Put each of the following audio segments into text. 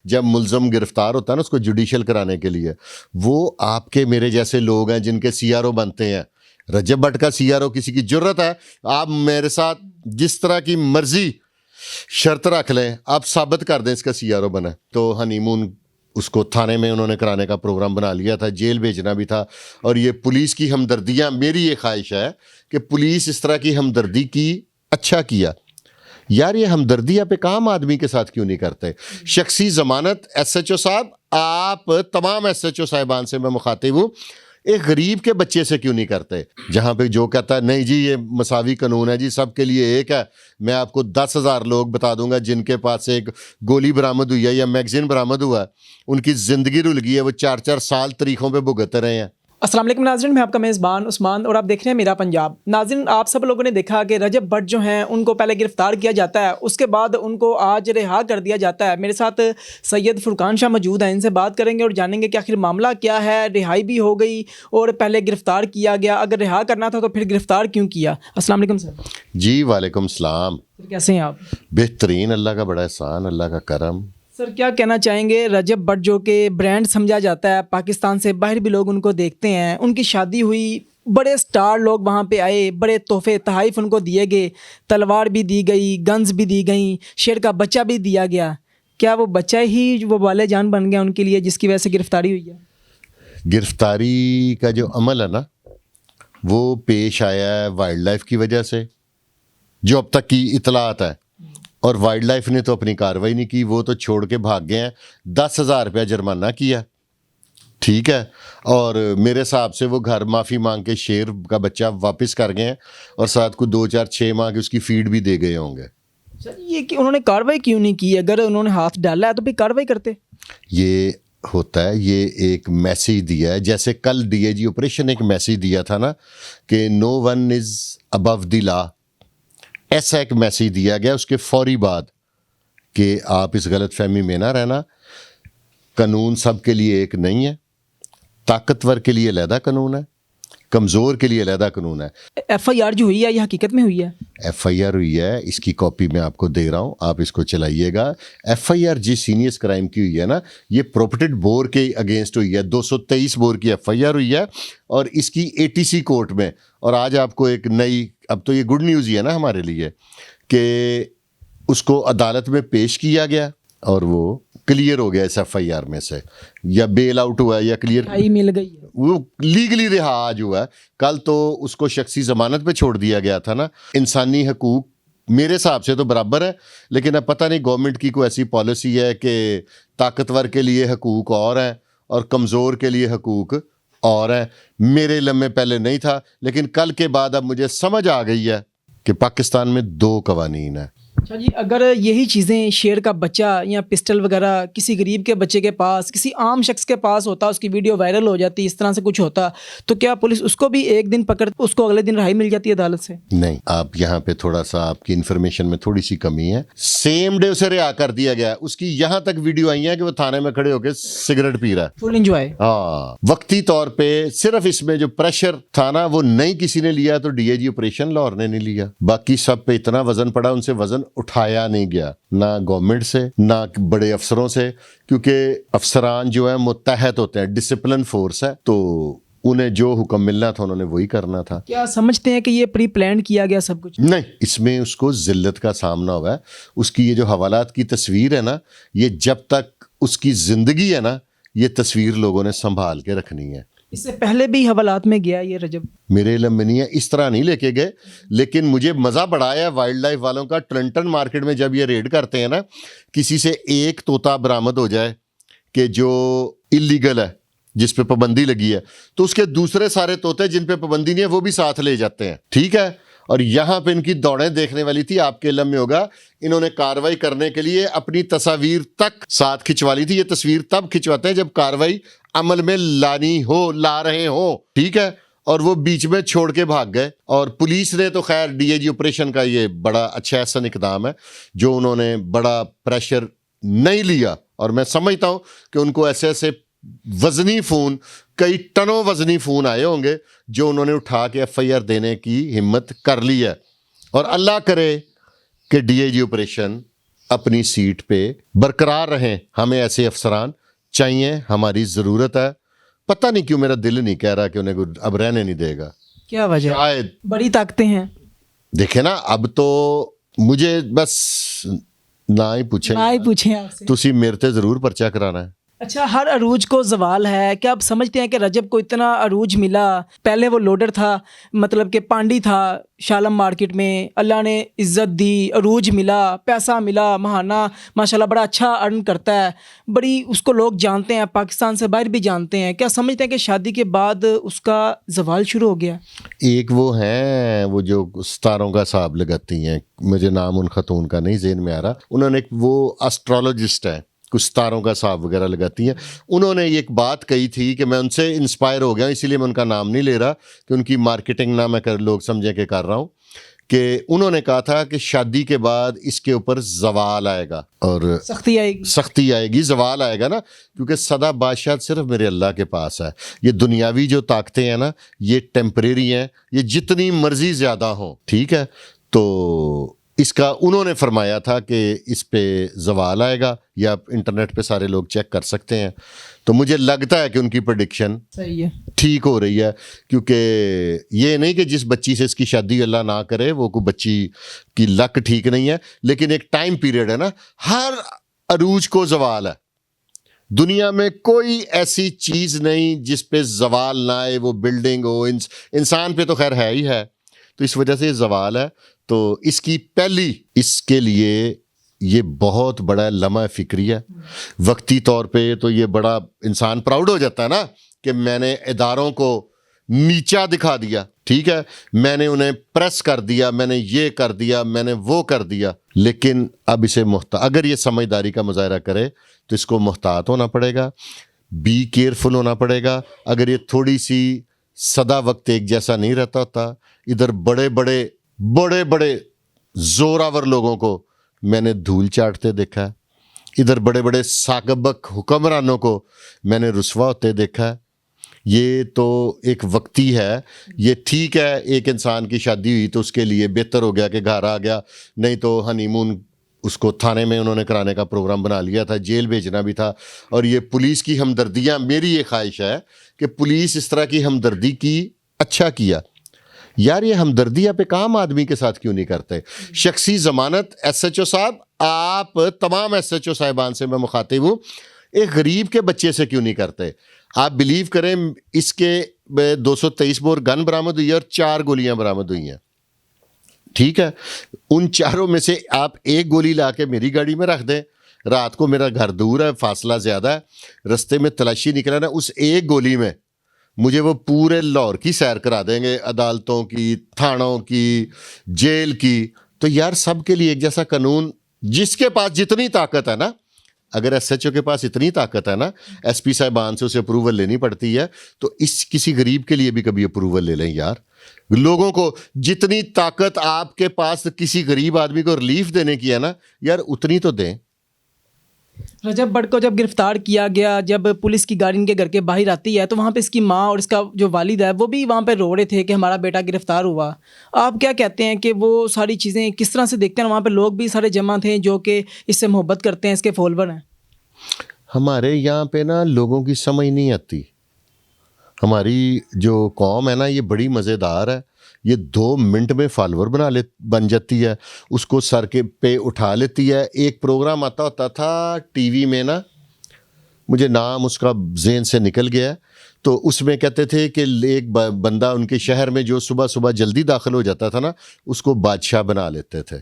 جب ملزم گرفتار ہوتا ہے نا اس کو جوڈیشل کرانے کے لیے، وہ آپ کے میرے جیسے لوگ ہیں جن کے سی آر او بنتے ہیں. رجب بٹ کا سی آر او کسی کی جرت ہے؟ آپ میرے ساتھ جس طرح کی مرضی شرط رکھ لیں، آپ ثابت کر دیں اس کا سی آر او بنا. تو ہنی مون اس کو تھانے میں انہوں نے کرانے کا پروگرام بنا لیا تھا، جیل بھیجنا بھی تھا. اور یہ پولیس کی ہمدردیاں، میری یہ خواہش ہے کہ پولیس اس طرح کی ہمدردی کی. اچھا کیا یار، یہ ہمدردی آپ ایک عام آدمی کے ساتھ کیوں نہیں کرتے؟ شخصی ضمانت ایس ایچ او صاحب، آپ تمام ایس ایچ او صاحبان سے میں مخاطب ہوں، ایک غریب کے بچے سے کیوں نہیں کرتے؟ جہاں پہ جو کہتا ہے نہیں جی یہ مساوی قانون ہے جی، سب کے لیے ایک ہے. میں آپ کو 10,000 لوگ بتا دوں گا جن کے پاس ایک گولی برآمد ہوئی ہے یا میگزین برآمد ہوا ہے، ان کی زندگی رل گئی ہے، وہ 4 سال طریقوں پہ بھگت رہے ہیں. السلام علیکم ناظرین، میں آپ کا میزبان عثمان اور آپ دیکھ رہے ہیں میرا پنجاب. ناظرین، آپ سب لوگوں نے دیکھا کہ رجب بٹ جو ہیں ان کو پہلے گرفتار کیا جاتا ہے، اس کے بعد ان کو آج رہا کر دیا جاتا ہے. میرے ساتھ سید فرقان شاہ موجود ہیں، ان سے بات کریں گے اور جانیں گے کہ آخر معاملہ کیا ہے. رہائی بھی ہو گئی اور پہلے گرفتار کیا گیا، اگر رہا کرنا تھا تو پھر گرفتار کیوں کیا؟ السلام علیکم سر. جی وعلیکم السلام. کیسے ہیں آپ؟ بہترین، اللہ کا بڑا احسان، اللہ کا کرم. سر کیا کہنا چاہیں گے؟ رجب بٹ جو کہ برانڈ سمجھا جاتا ہے، پاکستان سے باہر بھی لوگ ان کو دیکھتے ہیں، ان کی شادی ہوئی، بڑے سٹار لوگ وہاں پہ آئے، بڑے تحفے تحائف ان کو دیے گئے، تلوار بھی دی گئی، گنز بھی دی گئیں، شیر کا بچہ بھی دیا گیا. کیا وہ بچہ ہی وہ والے جان بن گیا ان کے لیے جس کی وجہ سے گرفتاری ہوئی ہے؟ گرفتاری کا جو عمل ہے نا وہ پیش آیا ہے وائلڈ لائف کی وجہ سے، جو اب تک کی اطلاعات ہے. اور وائلڈ لائف نے تو اپنی کارروائی نہیں کی، وہ تو چھوڑ کے بھاگ گئے ہیں. 10,000 روپیہ جرمانہ کیا، ٹھیک ہے، اور میرے حساب سے وہ گھر معافی مانگ کے شیر کا بچہ واپس کر گئے ہیں، اور ساتھ کو 2-4-6 ماہ کی اس کی فیڈ بھی دے گئے ہوں گے. سر یہ کہ انہوں نے کارروائی کیوں نہیں کی؟ اگر انہوں نے ہاتھ ڈالا ہے تو پھر کارروائی کرتے. یہ ہوتا ہے، یہ ایک میسیج دیا ہے، جیسے کل ڈی اے جی آپریشن ایک میسیج دیا تھا نا کہ نو ون از ابو دی لا. ایسا ایک میسیج دیا گیا اس کے فوری بعد کہ آپ اس غلط فہمی میں نہ رہنا، قانون سب کے لیے ایک نہیں ہے، طاقتور کے لیے علیحدہ قانون ہے، کمزور کے لیے علیحدہ قانون ہے. ایف آئی آر جو ہوئی ہے یہ حقیقت میں ہوئی ہے؟ ایف آئی آر ہوئی ہے، اس کی کاپی میں آپ کو دے رہا ہوں، آپ اس کو چلائیے گا. ایف آئی آر جس سینئرس کرائم کی ہوئی ہے نا، یہ پروپرٹیڈ بور کے اگینسٹ ہوئی ہے. 223 بور کی ایف آئی آر ہوئی ہے اور اس کی اے ٹی سی کورٹ میں. اور آج آپ کو ایک نئی، اب تو یہ گڈ نیوز ہی ہے نا ہمارے لیے، کہ اس کو عدالت میں پیش کیا گیا اور وہ کلیئر ہو گیا اس ایف آئی آر میں سے، یا بیل آؤٹ ہوا ہے یا کلیئر مل گئی، وہ لیگلی رہا آج ہوا ہے. کل تو اس کو شخصی ضمانت پہ چھوڑ دیا گیا تھا نا. انسانی حقوق میرے حساب سے تو برابر ہے، لیکن اب پتہ نہیں گورنمنٹ کی کوئی ایسی پالیسی ہے کہ طاقتور کے لیے حقوق اور ہیں اور کمزور کے لیے حقوق اور ہیں. میرے علم میں پہلے نہیں تھا، لیکن کل کے بعد اب مجھے سمجھ آ گئی ہے کہ پاکستان میں 2 قوانین ہیں. اچھا جی، اگر یہی چیزیں شیر کا بچہ یا پسٹل وغیرہ کسی غریب کے بچے کے پاس، کسی عام شخص کے پاس ہوتا، اس کی ویڈیو وائرل ہو جاتی، اس طرح سے کچھ ہوتا، تو کیا پولیس اس کو بھی ایک دن پکڑ اس کو اگلے دن رہائی مل جاتی ہے عدالت سے؟ نہیں، آپ یہاں پہ تھوڑا سا آپ کی انفارمیشن میں تھوڑی سی کمی ہے. سیم ڈے اسے رہا کر دیا گیا. اس کی یہاں تک ویڈیو آئی ہے کہ وہ تھانے میں کھڑے ہو کے سگریٹ پی رہا ہے، فل انجوائے. ہاں، وقتی طور پہ. صرف اس میں جو پریشر تھا نا وہ نہیں کسی نے لیا، تو D A G operation Lahore نے نہیں لیا. باقی سب پہ اتنا وزن پڑا، ان سے وزن اٹھایا نہیں گیا، نہ گورنمنٹ سے نہ بڑے افسروں سے، کیونکہ افسران جو ہیں متحد ہوتے ہیں، ڈسپلن فورس ہے، تو انہیں جو حکم ملنا تھا انہوں نے وہی کرنا تھا. کیا سمجھتے ہیں کہ یہ پری پلانڈ کیا گیا سب کچھ؟ نہیں، اس میں اس کو ذلت کا سامنا ہوا ہے. اس کی یہ جو حوالات کی تصویر ہے نا، یہ جب تک اس کی زندگی ہے نا، یہ تصویر لوگوں نے سنبھال کے رکھنی ہے. اس سے پہلے بھی حوالات میں گیا یہ رجب؟ میرے علم میں نہیں ہے، اس طرح نہیں لے کے گئے، لیکن مجھے مزہ بڑا ہے وائلڈ لائف والوں کا. ٹرنٹن مارکیٹ میں جب یہ ریڈ کرتے ہیں نا، کسی سے ایک طوطا برآمد ہو جائے کہ جو اللیگل ہے، جس پہ پابندی لگی ہے، تو اس کے دوسرے سارے طوطے جن پہ پابندی نہیں ہے وہ بھی ساتھ لے جاتے ہیں، ٹھیک ہے. اور یہاں پہ ان کی دوڑیں دیکھنے والی تھی، آپ کے علم میں ہوگا، انہوں نے کاروائی کرنے کے لیے اپنی تصاویر تک ساتھ کھنچوا لی تھی. یہ تصویر تب کھنچواتے ہیں جب کاروائی عمل میں لا رہے ہوں، ٹھیک ہے. اور وہ بیچ میں چھوڑ کے بھاگ گئے. اور پولیس نے تو خیر ڈی اے جی آپریشن کا یہ بڑا اچھا احسن اقدام ہے، جو انہوں نے بڑا پریشر نہیں لیا. اور میں سمجھتا ہوں کہ ان کو ایسے ایسے وزنی فون، کئی ٹنوں وزنی فون آئے ہوں گے جو انہوں نے اٹھا کے ایف آئی آر دینے کی ہمت کر لی ہے. اور اللہ کرے کہ ڈی اے جی آپریشن اپنی سیٹ پہ برقرار رہیں. ہمیں ایسے افسران چاہیے, ہماری ضرورت ہے. پتہ نہیں کیوں میرا دل نہیں کہہ رہا کہ انہیں اب رہنے نہیں دے گا. کیا وجہ؟ شاید بڑی طاقتیں ہیں. دیکھیں نا, اب تو مجھے بس نہ ہی پوچھیں آپ سے. تسی میرے تے ضرور پرچہ کرانا ہے. اچھا, ہر عروج کو زوال ہے. کیا آپ سمجھتے ہیں کہ رجب کو اتنا عروج ملا؟ پہلے وہ لوڈر تھا, مطلب کہ پانڈی تھا شالم مارکیٹ میں, اللہ نے عزت دی, عروج ملا, پیسہ ملا, ماہانہ ماشاءاللہ بڑا اچھا ارن کرتا ہے, بڑی اس کو لوگ جانتے ہیں, پاکستان سے باہر بھی جانتے ہیں. کیا سمجھتے ہیں کہ شادی کے بعد اس کا زوال شروع ہو گیا؟ ایک وہ ہیں وہ جو ستاروں کا حساب لگاتی ہیں, مجھے نام ان خاتون کا نہیں ذہن میں آ رہا, انہوں نے وہ اسٹرالوجسٹ ہے, کچھ ستاروں کا حساب وغیرہ لگاتی ہیں. انہوں نے ایک بات کہی تھی کہ میں ان سے انسپائر ہو گیا, اسی لیے میں ان کا نام نہیں لے رہا کہ ان کی مارکیٹنگ نہ میں لوگ سمجھیں کہ کر رہا ہوں, کہ انہوں نے کہا تھا کہ شادی کے بعد اس کے اوپر زوال آئے گا اور سختی آئے گی, زوال آئے گا نا, کیونکہ سدا بادشاہت صرف میرے اللہ کے پاس ہے. یہ دنیاوی جو طاقتیں ہیں نا, یہ ٹیمپریری ہیں, یہ جتنی مرضی زیادہ ہوں, ٹھیک ہے. تو اس کا انہوں نے فرمایا تھا کہ اس پہ زوال آئے گا, یا آپ انٹرنیٹ پہ سارے لوگ چیک کر سکتے ہیں. تو مجھے لگتا ہے کہ ان کی پریڈکشن صحیح ہے, ٹھیک ہو رہی ہے, کیونکہ یہ نہیں کہ جس بچی سے اس کی شادی اللہ نہ کرے وہ کوئی بچی کی لک ٹھیک نہیں ہے, لیکن ایک ٹائم پیریڈ ہے نا, ہر عروج کو زوال ہے. دنیا میں کوئی ایسی چیز نہیں جس پہ زوال نہ آئے, وہ بلڈنگ ہو, انسان پہ تو خیر ہے ہی ہے, تو اس وجہ سے یہ زوال ہے. تو اس کی پہلی, اس کے لیے یہ بہت بڑا لمحہ فکری ہے. وقتی طور پہ تو یہ بڑا انسان پراؤڈ ہو جاتا ہے نا کہ میں نے اداروں کو نیچا دکھا دیا, ٹھیک ہے, میں نے انہیں پریس کر دیا, میں نے یہ کر دیا, میں نے وہ کر دیا. لیکن اب اسے اگر یہ سمجھداری کا مظاہرہ کرے تو اس کو محتاط ہونا پڑے گا, بی کیئرفل ہونا پڑے گا. اگر یہ تھوڑی سی سدا وقت ایک جیسا نہیں رہتا ہوتا, ادھر بڑے بڑے زوراور لوگوں کو میں نے دھول چاٹتے دیکھا ہے, ادھر بڑے بڑے ساکبک حکمرانوں کو میں نے رسوا ہوتے دیکھا ہے. یہ تو ایک وقتی ہے. یہ ٹھیک ہے, ایک انسان کی شادی ہوئی تو اس کے لیے بہتر ہو گیا کہ گھر آ گیا, نہیں تو ہنی مون اس کو تھانے میں انہوں نے کرانے کا پروگرام بنا لیا تھا, جیل بھیجنا بھی تھا. اور یہ پولیس کی ہمدردیاں, میری یہ خواہش ہے کہ پولیس اس طرح کی ہمدردی کی, اچھا کیا یار. یہ ہمدردی آپ ایک عام آدمی کے ساتھ کیوں نہیں کرتے؟ شخصی ضمانت, ایس ایچ او صاحب, آپ تمام ایس ایچ او صاحبان سے میں مخاطب ہوں, ایک غریب کے بچے سے کیوں نہیں کرتے؟ آپ بلیو کریں, اس کے 223 بور گن برآمد ہوئی ہے اور 4 گولیاں برآمد ہوئی ہیں, ٹھیک ہے. ان چاروں میں سے آپ ایک گولی لا کے میری گاڑی میں رکھ دیں, رات کو میرا گھر دور ہے, فاصلہ زیادہ ہے, رستے میں تلاشی نکلا نا, اس ایک گولی میں مجھے وہ پورے لاہور کی سیر کرا دیں گے, عدالتوں کی, تھانوں کی, جیل کی. تو یار سب کے لیے ایک جیسا قانون, جس کے پاس جتنی طاقت ہے نا, اگر ایس ایچ او کے پاس اتنی طاقت ہے نا, ایس پی صاحبان سے اسے اپروول لینی پڑتی ہے, تو اس کسی غریب کے لیے بھی کبھی اپروول لے لیں یار. لوگوں کو جتنی طاقت آپ کے پاس کسی غریب آدمی کو ریلیف دینے کی ہے نا یار, اتنی تو دیں. رجب بٹ کو جب گرفتار کیا گیا, جب پولیس کی گاڑی ان کے گھر کے باہر آتی ہے تو وہاں پہ اس کی ماں اور اس کا جو والد ہے وہ بھی وہاں پہ رو رہے تھے کہ ہمارا بیٹا گرفتار ہوا. آپ کیا کہتے ہیں کہ وہ ساری چیزیں کس طرح سے دیکھتے ہیں؟ وہاں پہ لوگ بھی سارے جمع تھے جو کہ اس سے محبت کرتے ہیں, اس کے فالوور ہیں. ہمارے یہاں پہ نا لوگوں کی سمجھ نہیں آتی. ہماری جو قوم ہے نا یہ بڑی مزیدار ہے, یہ 2 منٹ میں فالوور بن جاتی ہے, اس کو سر کے پہ اٹھا لیتی ہے. ایک پروگرام آتا ہوتا تھا ٹی وی میں نا, مجھے نام اس کا ذہن سے نکل گیا, تو اس میں کہتے تھے کہ ایک بندہ ان کے شہر میں جو صبح جلدی داخل ہو جاتا تھا نا, اس کو بادشاہ بنا لیتے تھے,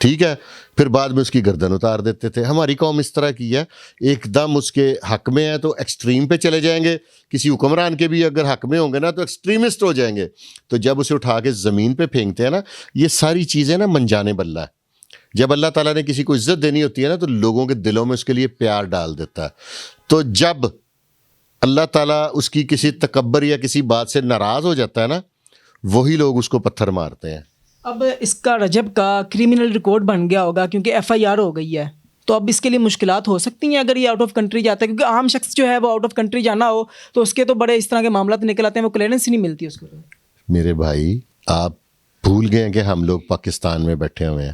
ٹھیک ہے, پھر بعد میں اس کی گردن اتار دیتے تھے. ہماری قوم اس طرح کی ہے, ایک دم اس کے حق میں ہے تو ایکسٹریم پہ چلے جائیں گے, کسی حکمران کے بھی اگر حق میں ہوں گے نا تو ایکسٹریمسٹ ہو جائیں گے. تو جب اسے اٹھا کے زمین پہ پھینکتے ہیں نا, یہ ساری چیزیں نا منجانے بلّہ ہے. جب اللہ تعالیٰ نے کسی کو عزت دینی ہوتی ہے نا تو لوگوں کے دلوں میں اس کے لیے پیار ڈال دیتا ہے. تو جب اللہ تعالیٰ اس کی کسی تکبر یا کسی بات سے ناراض ہو جاتا ہے نا, وہی لوگ اس کو پتھر مارتے ہیں. اب اس کا رجب کا کرمنل ریکارڈ بن گیا ہوگا کیونکہ ایف آئی آر ہو گئی ہے, تو اب اس کے لیے مشکلات ہو سکتی ہیں اگر یہ آؤٹ آف کنٹری جاتا ہے, کیونکہ عام شخص جو ہے وہ آؤٹ آف کنٹری جانا ہو تو اس کے تو بڑے اس طرح کے معاملات نکل آتے ہیں, وہ کلیئرنس ہی نہیں ملتی اس کو. میرے بھائی آپ بھول گئے ہیں کہ ہم لوگ پاکستان میں بیٹھے ہوئے ہیں.